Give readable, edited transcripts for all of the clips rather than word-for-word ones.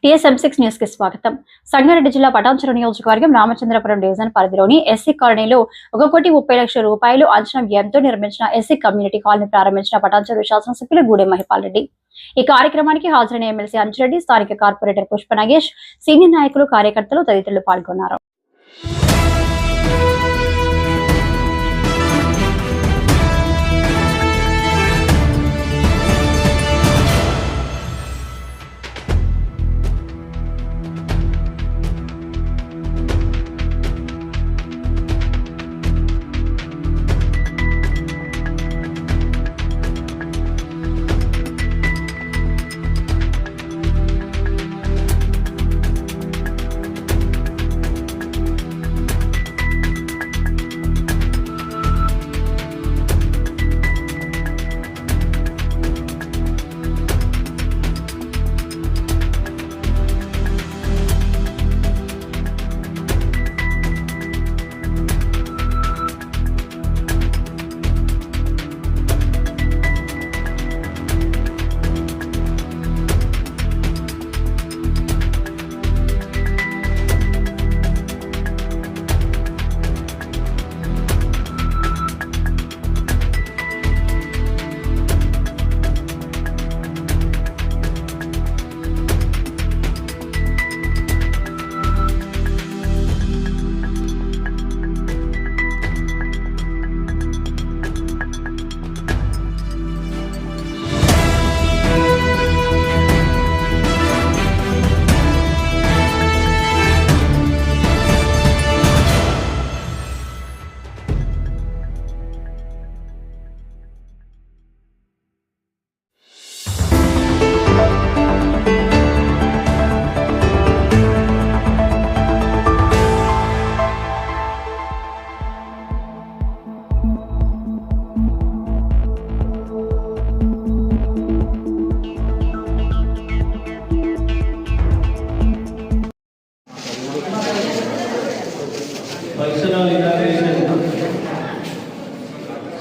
TSM6 news కి స్వాగతం. సంగారెడ్డి జిల్లా పటాన్చెరు నియోజకవర్గం రామచంద్రపురం డివిజన్ పరిధిలోని ఎస్సీ కాలనీలో 1,30,00,000 రూపాయలు అంచనా వ్యయంతో నిర్మించిన ఎస్సీ కమ్యూనిటీ కాలనీ ప్రారంభించిన పటాన్చెరు శాసనసభ్యులు గూడెం మహిపాల్ రెడ్డి. ఈ కార్యక్రమానికి హాజరైన ఎమ్మెల్సీ అంజిరెడ్డి, స్థానిక కార్పొరేటర్ పుష్ప నాగేష్, సీనియర్ నాయకులు, కార్యకర్తలు తదితరులు పాల్గొన్నారు.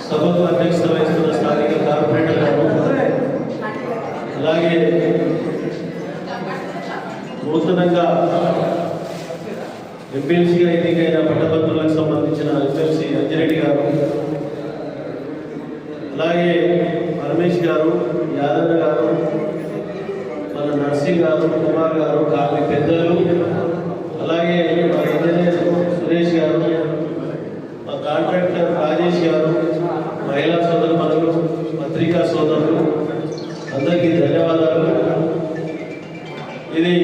సభకు అధ్యక్షత వహిస్తున్న స్థానిక కార్పొరేటర్ గారు, అలాగే నూతనంగా ఎంపీఎల్సీగా ఎన్నికైన పట్టభద్రులకు సంబంధించిన ఎమ్మెల్సీ అంజిరెడ్డి గారు, అలాగే పరమేష్ గారు, యాదవ్ గారు, మన నర్సింగ్ గారు, కుమార్ గారు, కావి పెద్దలు, అలాగే మా ఇంజనీర్ సురేష్ గారు, మా కాంట్రాక్టర్ రాజేష్ గారు, మహిళా సోదరులు, పత్రికా సోదరులు అందరికీ ధన్యవాదాలు. ఇది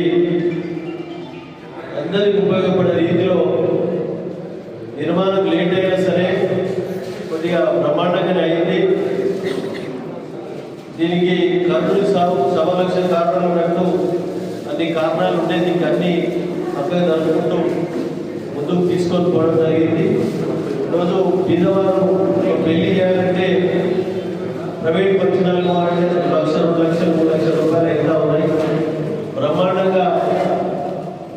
అందరికి ఉపయోగపడే రీతిలో నిర్మాణం లేట్ అయినా సరే కొద్దిగా బ్రహ్మాండంగానే అయింది. దీనికి ఖర్చులు సవా లక్షల కారణాలు ఉన్నట్టు అన్ని కారణాలు ఉంటే దీనికి అన్ని పక్కగా జరుపుకుంటూ ముందుకు తీసుకొని పోవడం జరిగింది. ఈరోజు బీదవారు పెళ్లి చేయాలంటే ప్రైవేట్ ఫంక్షనాలు కావాలంటే 1 లక్ష, 2 లక్షలు, 3 లక్షల రూపాయలు ఎంత ఉన్నాయి. బ్రహ్మాండంగా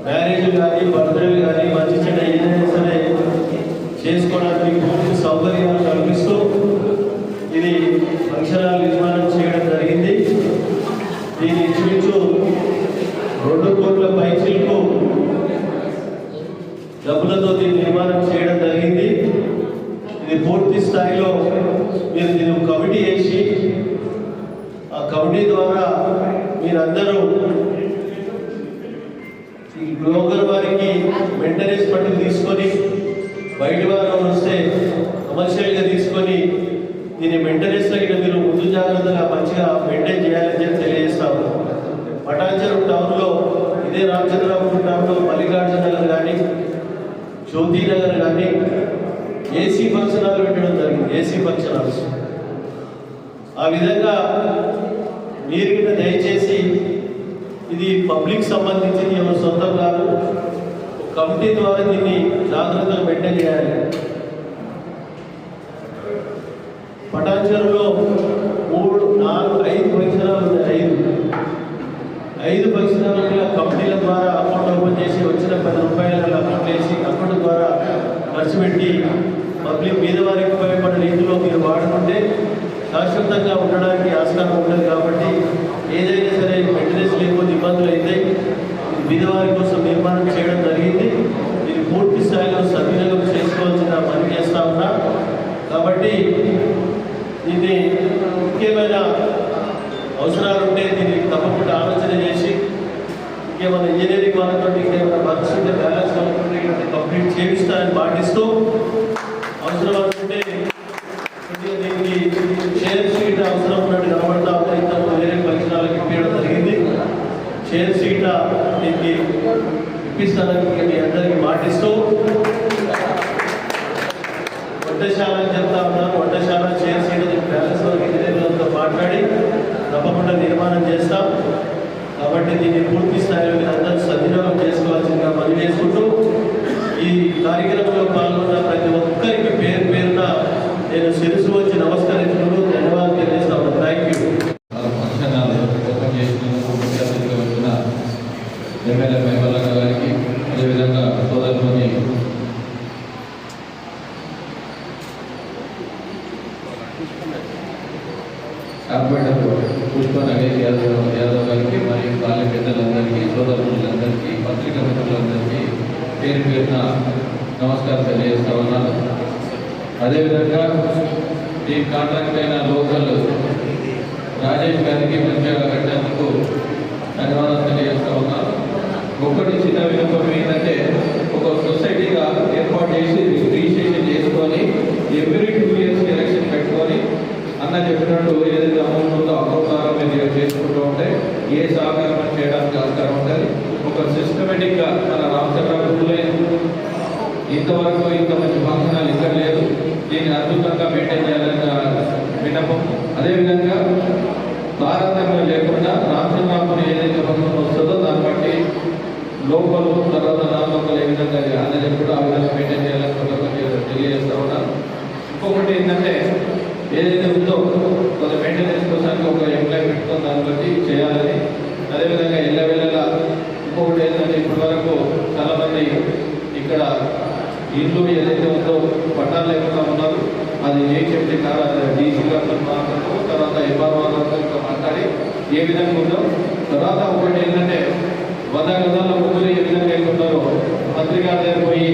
మ్యారేజ్ కానీ, బర్త్డేలు కానీ, మంచి చెడ్డ ఏదైనా సరే చేసుకోవడానికి పూర్తి సౌకర్యాలు కల్పిస్తూ ఇది ఫంక్షన్ హాల్ నిర్మాణం చేయడం జరిగింది. దీని ఇంచుమించు 2 కోట్ల పైచిలకు డబ్బులతో దీన్ని నిర్మాణం చేయడం జరిగింది. ఇది పూర్తి స్థాయిలో మీరు దీన్ని కమిటీ వేసి ఆ కమిటీ ద్వారా మీరందరూ ఈ బ్రోకర్ వారికి మెయింటెనెన్స్ పట్టు తీసుకొని బయట వారు వస్తే కమర్షియల్గా తీసుకొని దీన్ని మెయింటెనెన్స్ తగిన మీరు ముందు జాగ్రత్తగా మంచిగా మెయింటైన్ చేయాలని చెప్పి తెలియజేస్తాము. పటాన్చెరు టౌన్లో ఇదే రామచంద్రపురం టౌన్లో మల్లికార్జున నగర్ కానీ, జ్యోతి నగర్ కానీ ఏసీ ఫంక్షన్ హాల్ పెట్టడం జరిగింది. ఏసీ ఫంక్షన్ హాల్స్ ఆ విధంగా మీరు దయచేసి ఇది పబ్లిక్ సంబంధించింది, ఎవరు సొంతం కాదు. కమిటీ ద్వారా దీన్ని జాగ్రత్తగా మెయింటైన్ చేయాలి. పటాన్చెరులో 3, 4, 5 ఫంక్షన్ హాల్ ఉన్నాయి. 5 ఫంక్షన్ హాల్ కమిటీల ద్వారా అకౌంట్ ఓపెన్ చేసి వచ్చిన 10 రూపాయల అకౌంట్ వేసి అకౌంట్ ద్వారా ఖర్చు పెట్టి పబ్లిక్ మీద వారికి ఉపయోగపడే రీతిలో మీరు వాడుకుంటే శాశ్వతంగా ఉండడానికి ఆస్కారం ఉంటుంది. కాబట్టి ఏదైనా సరే మెయింటెనెన్స్ లేకపోతే ఇబ్బందులు అవుతాయి. నిర్మాణం చేయడం జరిగింది. ఇది పూర్తి స్థాయిలో సద్వినియోగం చేసుకోవాల్సిన పని చేస్తూ ఉన్నా. కాబట్టి దీన్ని ముఖ్యమైన అవసరాలు ఉంటే దీన్ని తప్పకుండా ఆలోచన చేసి ఇంకేమైనా ఇంజనీరింగ్ వాళ్ళతో ఇంకేమైనా వర్క్స్ ఉంటే బ్యాలెన్స్ వాళ్ళతో కంప్లీట్ చేయిస్తారని పాటిస్తూ అవసరం అనుకుంటే దీనికి షేర్ సీట్ అవసరం ఉన్నట్టు కనబడతా ఉన్నాయి. ఇంతకు వేరే పరిసరాలకు ఇప్పించడం జరిగింది. షేర్ సీట్ దీనికి ఇప్పిస్తానని మీ అందరికీ మాటిస్తూ వంటశాల చెప్తా ఉన్నాను. వంటశాల షేర్ సీట్ బ్యాలెన్స్ వరకు ఇంజనీర్లతో మాట్లాడి తప్పకుండా నిర్మాణం చేస్తాం. కాబట్టి దీన్ని పూర్తి స్థాయిలో అందరూ సద్వినియోగం చేసుకోవాల్సిందిగా మనవి చేసుకుంటూ ఈ కార్యక్రమంలో పాల్గొన్న ప్రతి ఒక్కరికి పేరు పేరున నేను శిరస్సు వచ్చి నమస్కరించుకుంటూ ధన్యవాదాలు తెలియజేస్తాను. Thank you. ఓపెన్ చేసినందుకు ముఖ్య అతిథిగా వచ్చిన ఎమ్మెల్యే మైమల్లన్న గారికి, అదేవిధంగా సోదరుని కార్పొరేటర్ పుష్ప నగేష్ యాదవ్ గారికి మరియు బాల్య పెద్దలందరికీ, సోదరులందరికీ, పత్రికా మిత్రులందరికీ పేరు పేరున నమస్కారం తెలియజేస్తా ఉన్నాను. అదేవిధంగా ఈ కాంట్రాక్ట్ అయిన లోకల్ రాజేష్ గారికి మంచిగా కట్టినందుకు ధన్యవాదాలు తెలియజేస్తా ఉన్నాను. ఒక్కటి చిన్న వినపం ఏంటంటే, ఒక సొసైటీగా ఏర్పాటు చేసి రిజిస్ట్రేషన్ చేసుకొని ఎవ్రీ 2 years ఎలక్షన్ పెట్టుకొని అన్న చెప్పినట్టు ఏదైతే అమౌంట్ ఉందో అకౌంట్ ద్వారా మీరు చేసుకుంటూ ఉంటే ఏ సహకారం చేయడానికి ఆస్కారం ఉంటుంది. ఒక సిస్టమేటిక్గా మన రామచంద్రపురంలో ఇంతవరకు ఇంత మంచి ఫంక్షనాలు ఇక్కడ లేదు. దీన్ని అద్భుతంగా మెయింటైన్ చేయాలని విన్నపం. అదేవిధంగా తారతమ్యం లేకుండా రామచంద్రపురం ఏదైతే ఫంక్షన్ వస్తుందో దాన్ని బట్టి లోపల తర్వాత నామకలు ఏ విధంగా అన్నది కూడా ఆ విధంగా మెయింటైన్ చేయాలని తెలియజేస్తా ఉన్నాను. ఇంకొకటి ఏంటంటే, ఏదైతే ఉందో కొంత మెయింటెనెన్స్ కోసానికి ఒక ఎంప్లాయ్ పెట్టుకొని దాన్ని బట్టి చేయాలని. అదేవిధంగా వెళ్ళలా ఇంకొకటి ఏంటంటే, ఇప్పటి వరకు చాలామంది ఇక్కడ ఇల్లు ఏదైతే ఉందో పట్టాలు లేకుండా ఉన్నారు. అది చెప్పి డీసీ గారితో మాట్లాడుతూ తర్వాత ఎంఆర్ఓ గారితో మాట్లాడి ఏ విధంగా ఉందో. తర్వాత ఒకటి ఏంటంటే, 100 గదాల ముగ్గురు ఏ విధంగా వెళ్తున్నారో మంత్రి గారి దగ్గర పోయి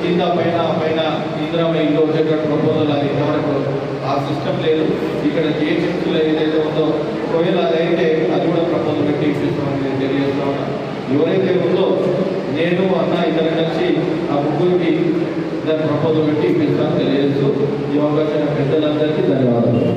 కింద పైన ఇందిరామ ఇల్లు వచ్చేటట్టు ప్రపోజల్ అది ఇంతవరకు ఆ సిస్టమ్ లేదు. ఇక్కడ జిహెచ్ఎంసీలో ఏదైతే ఉందో ఒకవేళ అదైతే అది కూడా ప్రపోజల్ పెట్టి ఇప్పిస్తామని నేను తెలియజేస్తా ఉన్నా. ఎవరైతే ఉందో నేను అన్న ఇద్దరు కలిసి ఆ ముగ్గురికి దాని ప్రపోజల్ పెట్టి ఇప్పిస్తామని తెలియజేస్తూ ఈ అవకాశం పెద్దలందరికీ ధన్యవాదాలు.